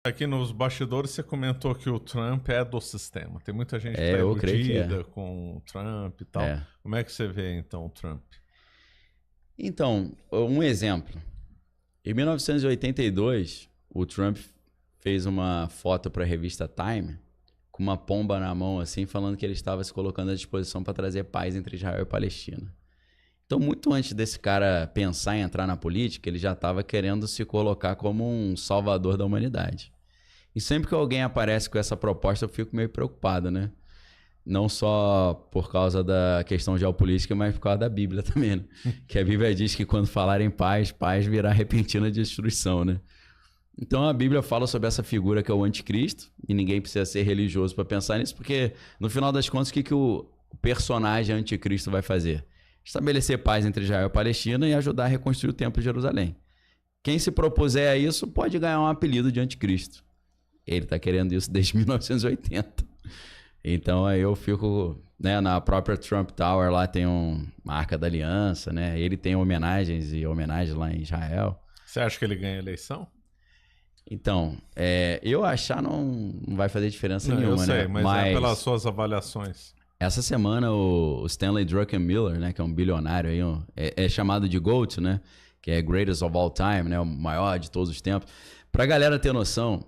Aqui nos bastidores você comentou que o Trump é do sistema. Tem muita gente que tá eu creio que iludida com o Trump e tal. Como é que você vê, então, o Trump? Então, um exemplo. Em 1982, o Trump fez uma foto para a revista Time com uma pomba na mão, assim, falando que ele estava se colocando à disposição para trazer paz entre Israel e Palestina. Então, muito antes desse cara pensar em entrar na política, ele já estava querendo se colocar como um salvador da humanidade. E sempre que alguém aparece com essa proposta, eu fico meio preocupado, né? Não só por causa da questão geopolítica, mas por causa da Bíblia também, né? Que a Bíblia diz que quando falar em paz, paz virá repentina destruição, né? Então a Bíblia fala sobre essa figura que é o anticristo, e ninguém precisa ser religioso para pensar nisso, porque no final das contas, o que o personagem anticristo vai fazer? Estabelecer paz entre Israel e Palestina e ajudar a reconstruir o templo de Jerusalém. Quem se propuser a isso pode ganhar um apelido de anticristo. Ele está querendo isso desde 1980. Então aí eu fico, né, na própria Trump Tower lá tem uma Arca da Aliança, né? Ele tem homenagens lá em Israel. Você acha que ele ganha a eleição? Então, eu achar não vai fazer diferença nenhuma, eu sei, né? Mas é pelas suas avaliações. Essa semana o Stanley Druckenmiller, né, que é um bilionário aí, é chamado de GOAT, né? Que é Greatest of All Time, né? O maior de todos os tempos. Pra galera ter noção,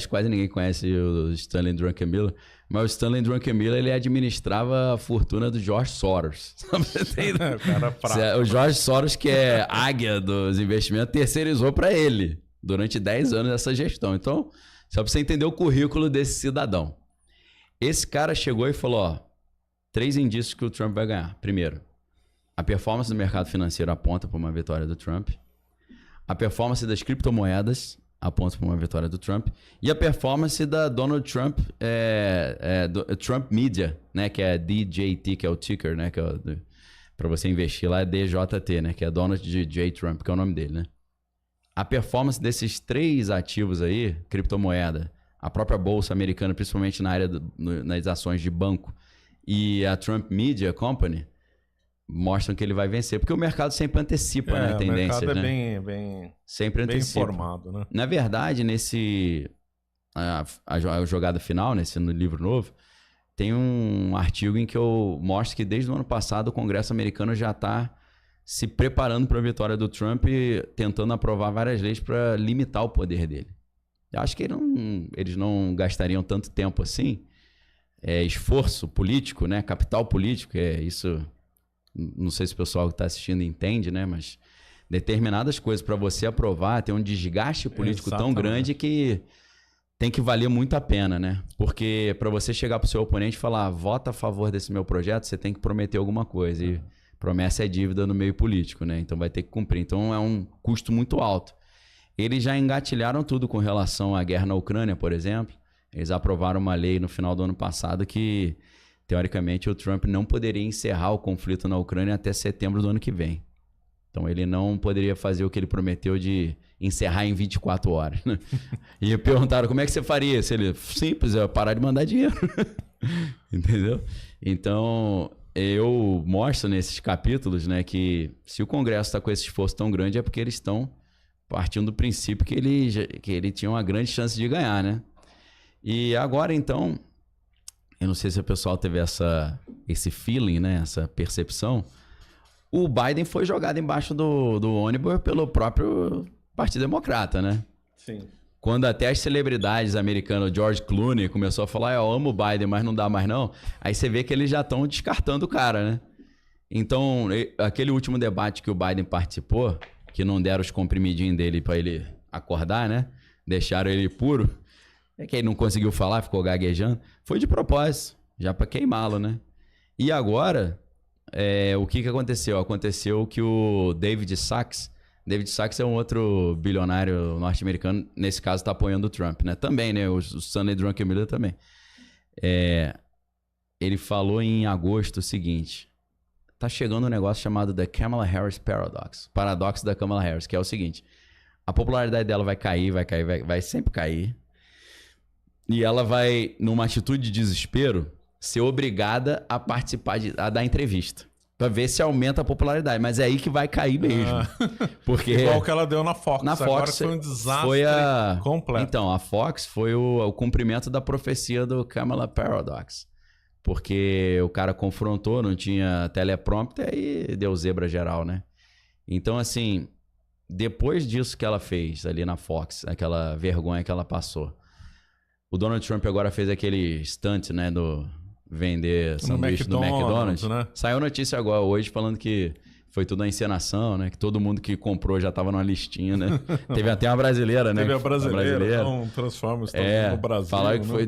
quase ninguém conhece o Stanley Druckenmiller, mas o Stanley Druckenmiller, ele administrava a fortuna do George Soros. O George Soros, que é águia dos investimentos, terceirizou para ele durante 10 anos essa gestão. Então, só pra você entender o currículo desse cidadão. Esse cara chegou e falou, ó, 3 indícios que o Trump vai ganhar. Primeiro, a performance do mercado financeiro aponta para uma vitória do Trump. A performance das criptomoedas aponta para uma vitória do Trump. E a performance da Donald Trump, do Trump Media, né? Que é DJT, que é o ticker, né? Que para você investir lá é DJT, né? Que é Donald J. Trump, que é o nome dele, né? A performance desses 3 ativos aí, criptomoeda, a própria bolsa americana, principalmente na área nas ações de banco, e a Trump Media Company, mostram que ele vai vencer, porque o mercado sempre antecipa, né, tendências, o mercado é sempre antecipa. Bem informado, né? Na verdade, a jogada final, no livro novo, tem um artigo em que eu mostro que desde o ano passado o Congresso americano já está se preparando para a vitória do Trump e tentando aprovar várias leis para limitar o poder dele. Eu acho que eles não gastariam tanto tempo assim, esforço político, né, capital político, isso... Não sei se o pessoal que está assistindo entende, né? Mas determinadas coisas para você aprovar tem um desgaste político tão grande que tem que valer muito a pena, né? Porque para você chegar para o seu oponente e falar vota a favor desse meu projeto, você tem que prometer alguma coisa. E promessa é dívida no meio político, né? Então vai ter que cumprir. Então é um custo muito alto. Eles já engatilharam tudo com relação à guerra na Ucrânia, por exemplo. Eles aprovaram uma lei no final do ano passado que... Teoricamente, o Trump não poderia encerrar o conflito na Ucrânia até setembro do ano que vem. Então, ele não poderia fazer o que ele prometeu de encerrar em 24 horas. Né? E perguntaram, como é que você faria? Simples, é parar de mandar dinheiro. Entendeu? Então, eu mostro nesses capítulos, né, que se o Congresso está com esse esforço tão grande é porque eles estão partindo do princípio que ele tinha uma grande chance de ganhar, né? E agora, então... Eu não sei se o pessoal teve esse feeling, né? Essa percepção. O Biden foi jogado embaixo do ônibus pelo próprio Partido Democrata, né? Sim. Quando até as celebridades americanas, George Clooney, começou a falar, eu amo o Biden, mas não dá mais não. Aí você vê que eles já estão descartando o cara, né? Então, aquele último debate que o Biden participou, que não deram os comprimidinhos dele para ele acordar, né? Deixaram ele puro. É que ele não conseguiu falar, ficou gaguejando. Foi de propósito, já para queimá-lo, né? E agora, o que aconteceu? Aconteceu que o David Sachs é um outro bilionário norte-americano, nesse caso está apoiando o Trump, né? Também, né? O Stanley Druckenmiller também. Ele falou em agosto o seguinte, tá chegando um negócio chamado The Kamala Harris Paradox, paradoxo da Kamala Harris, que é o seguinte, a popularidade dela vai cair, vai sempre cair, e ela vai, numa atitude de desespero, ser obrigada a participar, a dar entrevista. Pra ver se aumenta a popularidade. Mas é aí que vai cair mesmo. Porque igual que ela deu na Fox. Na Agora Fox foi um desastre foi completo. Então, a Fox foi o cumprimento da profecia do Kamala Paradox. Porque o cara confrontou, não tinha teleprompter e deu zebra geral, né? Então, assim, depois disso que ela fez ali na Fox, aquela vergonha que ela passou, o Donald Trump agora fez aquele stunt, né, do vender sanduíche do McDonald's. Né? Saiu notícia agora hoje falando que foi tudo uma encenação, né? Que todo mundo que comprou já tava numa listinha, né? Teve até uma brasileira, né? Teve a brasileira. Não Transformers no Brasil. Falaram que foi...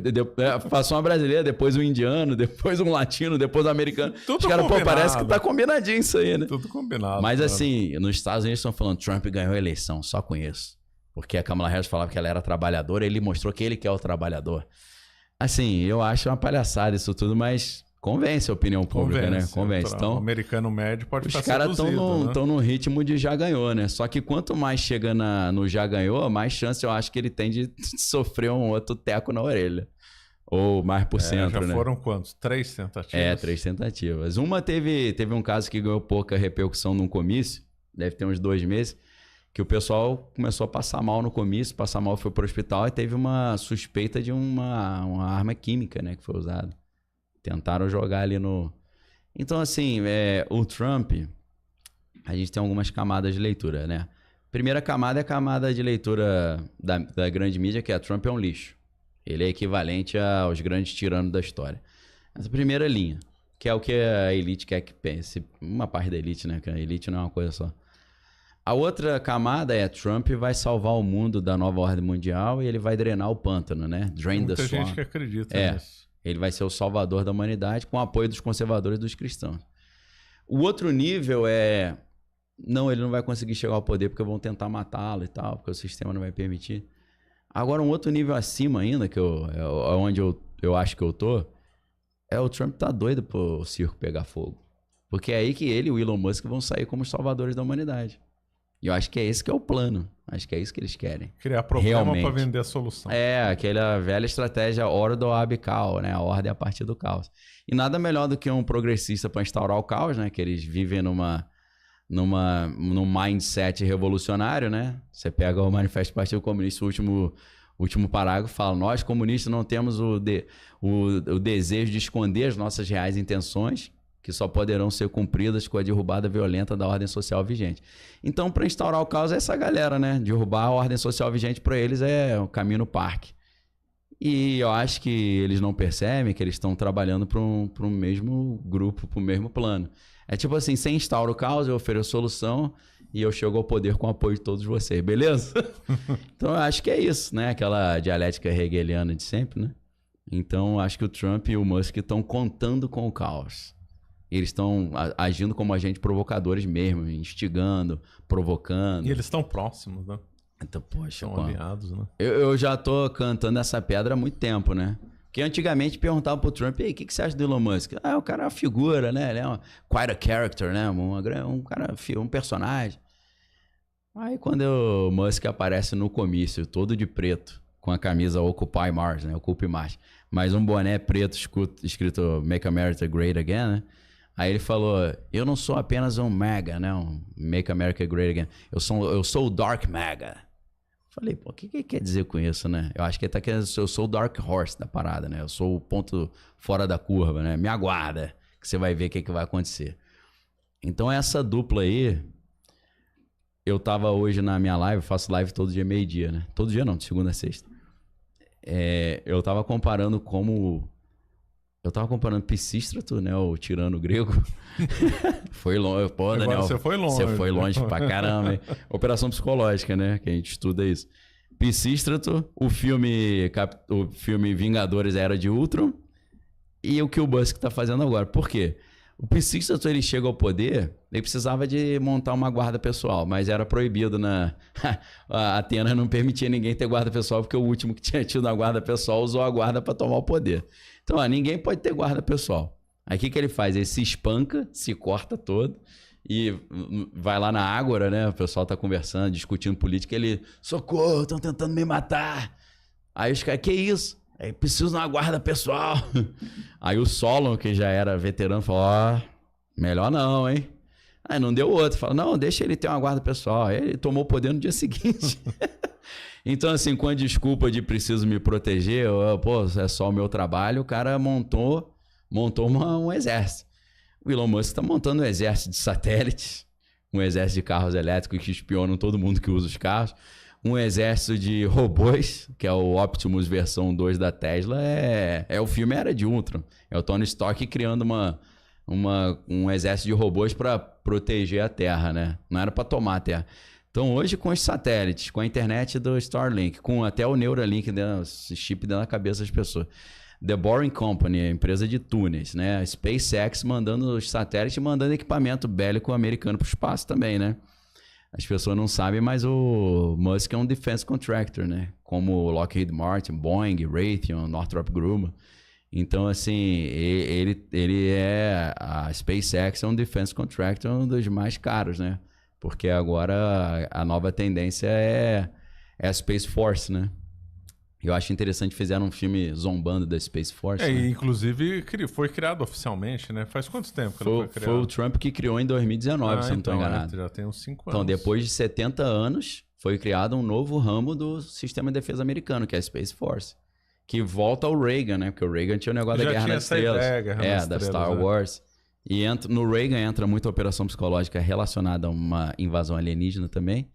Passou uma brasileira, depois um indiano, depois um latino, depois um americano. Tudo os caras, combinado. Parece que tá combinadinho isso aí, né? Tudo combinado. Mas assim, nos Estados Unidos estão falando Trump ganhou a eleição, só com isso. Porque a Kamala Harris falava que ela era trabalhadora, ele mostrou que ele que é o trabalhador. Assim, eu acho uma palhaçada isso tudo, mas convence a opinião pública, né? Convence. Então, o americano médio pode ficar seduzido. Os caras estão no ritmo de já ganhou, né? Só que quanto mais chega no já ganhou, mais chance eu acho que ele tem de sofrer um outro teco na orelha. Ou mais por centro, né? Já foram quantos? 3 tentativas? 3 tentativas. Uma teve um caso que ganhou pouca repercussão num comício, deve ter uns 2 meses, que o pessoal começou a passar mal no comício, passar mal, foi pro hospital e teve uma suspeita de uma arma química, né, que foi usada. Tentaram jogar ali no... Então, assim, o Trump, a gente tem algumas camadas de leitura, né? Primeira camada é a camada de leitura da grande mídia, que é Trump é um lixo. Ele é equivalente aos grandes tiranos da história. Essa primeira linha, que é o que a elite quer que pense. Uma parte da elite, né? Que a elite não é uma coisa só. A outra camada é Trump vai salvar o mundo da nova ordem mundial e ele vai drenar o pântano, né? Drain the swamp. Tem muita gente que acredita nisso. Ele vai ser o salvador da humanidade com o apoio dos conservadores e dos cristãos. O outro nível é... Não, ele não vai conseguir chegar ao poder porque vão tentar matá-lo e tal, porque o sistema não vai permitir. Agora, um outro nível acima ainda, que onde eu acho que eu tô, é o Trump tá doido pro circo pegar fogo. Porque é aí que ele e o Elon Musk vão sair como os salvadores da humanidade. E eu acho que é esse que é o plano. Acho que é isso que eles querem. Criar problema para vender a solução. Aquela velha estratégia ordo ab caos, né? A ordem a partir do caos. E nada melhor do que um progressista para instaurar o caos, né? Que eles vivem num mindset revolucionário, né? Você pega o Manifesto do Partido Comunista, o último parágrafo fala: nós comunistas não temos o desejo de esconder as nossas reais intenções, que só poderão ser cumpridas com a derrubada violenta da ordem social vigente. Então, para instaurar o caos é essa galera, né? Derrubar a ordem social vigente para eles é o caminho no parque. E eu acho que eles não percebem que eles estão trabalhando para um mesmo grupo, para o mesmo plano. É tipo assim, você instaura o caos, eu ofereço solução e eu chego ao poder com o apoio de todos vocês, beleza? Então, eu acho que é isso, né? Aquela dialética hegeliana de sempre, né? Então, eu acho que o Trump e o Musk estão contando com o caos. Eles estão agindo como agentes provocadores mesmo, instigando, provocando. E eles estão próximos, né? Então, poxa, estão alinhados, né? Eu já tô cantando essa pedra há muito tempo, né? Porque antigamente perguntavam pro Trump: "Ei, o que você acha do Elon Musk?" O cara é uma figura, né? Ele é quite a character, né? Um cara, um personagem. Aí quando o Musk aparece no comício, todo de preto, com a camisa Occupy Mars, né? Ocupe Marte, mas um boné preto escrito Make America Great Again, né? Aí ele falou: eu não sou apenas um MAGA, né? Um Make America Great Again. Eu sou o Dark MAGA. Falei, pô, o que ele quer dizer com isso, né? Eu acho que ele tá querendo dizer: eu sou o Dark Horse da parada, né? Eu sou o ponto fora da curva, né? Me aguarda, que você vai ver o que vai acontecer. Então essa dupla aí, eu tava hoje na minha live, faço live todo dia, meio-dia, né? Todo dia não, de segunda a sexta. Eu tava comparando Eu tava comparando Pisístrato, né? O tirano grego. Foi longe. Pô, agora Daniel, você foi longe. Você foi longe pra caramba, hein? Operação psicológica, né? Que a gente estuda isso. Pisístrato, o filme Vingadores Era de Ultron e o que o Musk tá fazendo agora. Por quê? O Pisístrato, ele chega ao poder, ele precisava de montar uma guarda pessoal, mas era proibido a Atena não permitia ninguém ter guarda pessoal, porque o último que tinha tido a guarda pessoal usou a guarda para tomar o poder. Então, ninguém pode ter guarda pessoal. Aí o que ele faz? Ele se espanca, se corta todo e vai lá na Ágora, né? O pessoal tá conversando, discutindo política, ele: socorro, estão tentando me matar. Aí os caras: que isso? Aí preciso de uma guarda pessoal. Aí o Solon, que já era veterano, falou: melhor não, hein? Aí não deu outro. Fala, não, deixa ele ter uma guarda pessoal. Aí ele tomou o poder no dia seguinte. Então, assim, com a desculpa de preciso me proteger, pô, é só o meu trabalho, o cara montou um exército. O Elon Musk está montando um exército de satélites, um exército de carros elétricos que espionam todo mundo que usa os carros, um exército de robôs, que é o Optimus versão 2 da Tesla, é o filme Era de Ultron. É o Tony Stark criando um exército de robôs para proteger a Terra, né? Não era para tomar a Terra. Então, hoje, com os satélites, com a internet do Starlink, com até o Neuralink, esse chip dentro da cabeça das pessoas. The Boring Company, a empresa de túneis, né? A SpaceX mandando os satélites e mandando equipamento bélico americano para o espaço também, né? As pessoas não sabem, mas o Musk é um defense contractor, né? Como Lockheed Martin, Boeing, Raytheon, Northrop Grumman. Então, assim, a SpaceX é um defense contractor, um dos mais caros, né? Porque agora a nova tendência é a Space Force, né? Eu acho interessante, fizeram um filme zombando da Space Force. Né? E inclusive foi criado oficialmente, né? Faz quanto tempo que ele foi criado? Foi o Trump que criou em 2019, se eu não estou enganado. Já tem uns 5 anos. Então, depois de 70 anos, foi criado um novo ramo do sistema de defesa americano, que é a Space Force. Que volta ao Reagan, né? Porque o Reagan tinha o negócio da Guerra nas Estrelas. Da Star Wars. E no Reagan entra muita operação psicológica relacionada a uma invasão alienígena também.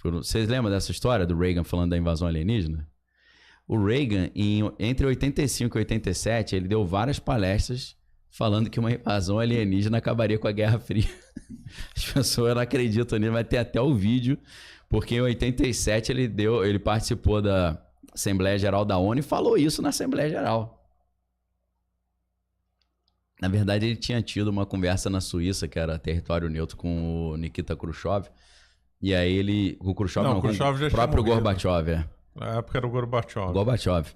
Vocês lembram dessa história do Reagan falando da invasão alienígena? O Reagan, entre 85 e 87, ele deu várias palestras falando que uma invasão alienígena acabaria com a Guerra Fria. As pessoas não acreditam nisso, vai ter até o vídeo, porque em 87 ele participou da Assembleia Geral da ONU e falou isso na Assembleia Geral. Na verdade, ele tinha tido uma conversa na Suíça, que era território neutro, com o Nikita Khrushchev. E aí com o Khrushchev, não, com o próprio Gorbachev, Na época era o Gorbachev. Gorbachev.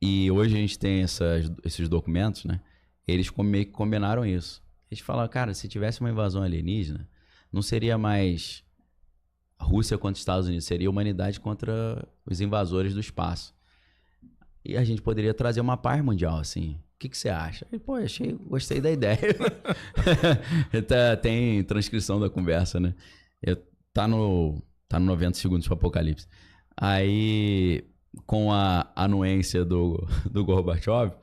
E hoje a gente tem esses documentos, né? Eles meio que combinaram isso. Eles falaram, cara, se tivesse uma invasão alienígena, não seria mais Rússia contra Estados Unidos, seria a humanidade contra os invasores do espaço. E a gente poderia trazer uma paz mundial, assim. O que você acha? E, pô, gostei da ideia. Tem transcrição da conversa, né? Tá no 90 segundos pro Apocalipse. Aí, com a anuência do Gorbachev,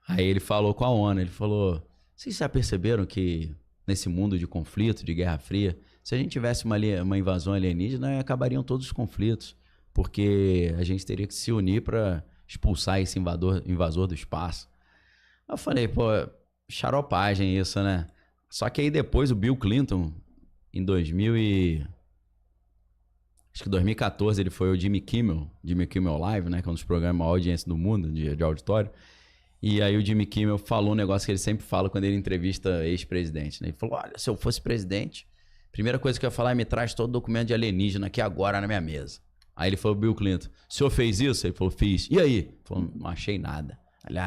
aí ele falou com a ONU, ele falou, vocês já perceberam que nesse mundo de conflito, de Guerra Fria, se a gente tivesse uma invasão alienígena, acabariam todos os conflitos, porque a gente teria que se unir para expulsar esse invasor do espaço. Eu falei, pô, xaropagem isso, né? Só que aí depois o Bill Clinton, em 2014, ele foi o Jimmy Kimmel Live, né? Que é um dos programas maior audiência do mundo, de auditório. E aí o Jimmy Kimmel falou um negócio que ele sempre fala quando ele entrevista ex-presidente, né? Ele falou, olha, se eu fosse presidente, a primeira coisa que eu ia falar é me traz todo o documento de alienígena aqui agora na minha mesa. Aí ele falou, Bill Clinton, o senhor fez isso? Ele falou, fiz. E aí? Ele falou, não achei nada.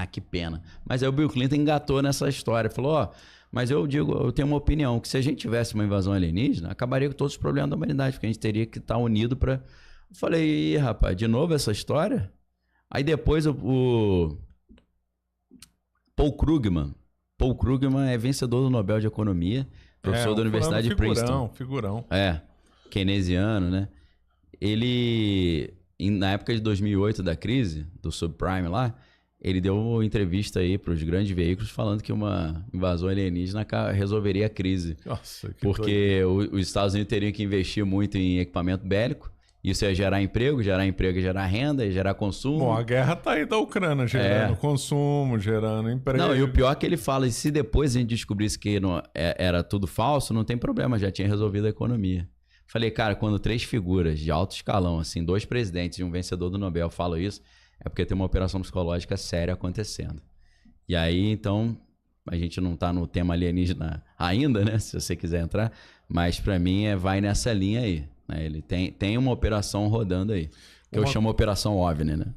Que pena. Mas aí o Bill Clinton engatou nessa história. Falou, mas eu tenho uma opinião, que se a gente tivesse uma invasão alienígena, acabaria com todos os problemas da humanidade, porque a gente teria que estar unido para... Eu falei, rapaz, de novo essa história? Aí depois o Paul Krugman é vencedor do Nobel de Economia, professor da Universidade de Princeton. Figurão. Keynesiano, né? Ele, na época de 2008, da crise, do subprime lá, ele deu uma entrevista aí para os grandes veículos falando que uma invasão alienígena resolveria a crise. Nossa, que porque os Estados Unidos teriam que investir muito em equipamento bélico. Isso ia gerar emprego, gerar renda, gerar consumo. Bom, a guerra tá aí da Ucrânia, gerando consumo, gerando emprego. Não, e o pior é que ele fala, e se depois a gente descobrisse que era tudo falso, não tem problema, já tinha resolvido a economia. Falei, cara, quando 3 figuras de alto escalão, assim, 2 presidentes e um vencedor do Nobel falam isso, é porque tem uma operação psicológica séria acontecendo. E aí, então, a gente não tá no tema alienígena ainda, né? Se você quiser entrar, mas pra mim vai nessa linha aí. Né? Ele tem uma operação rodando aí, que eu chamo Operação OVNI, né?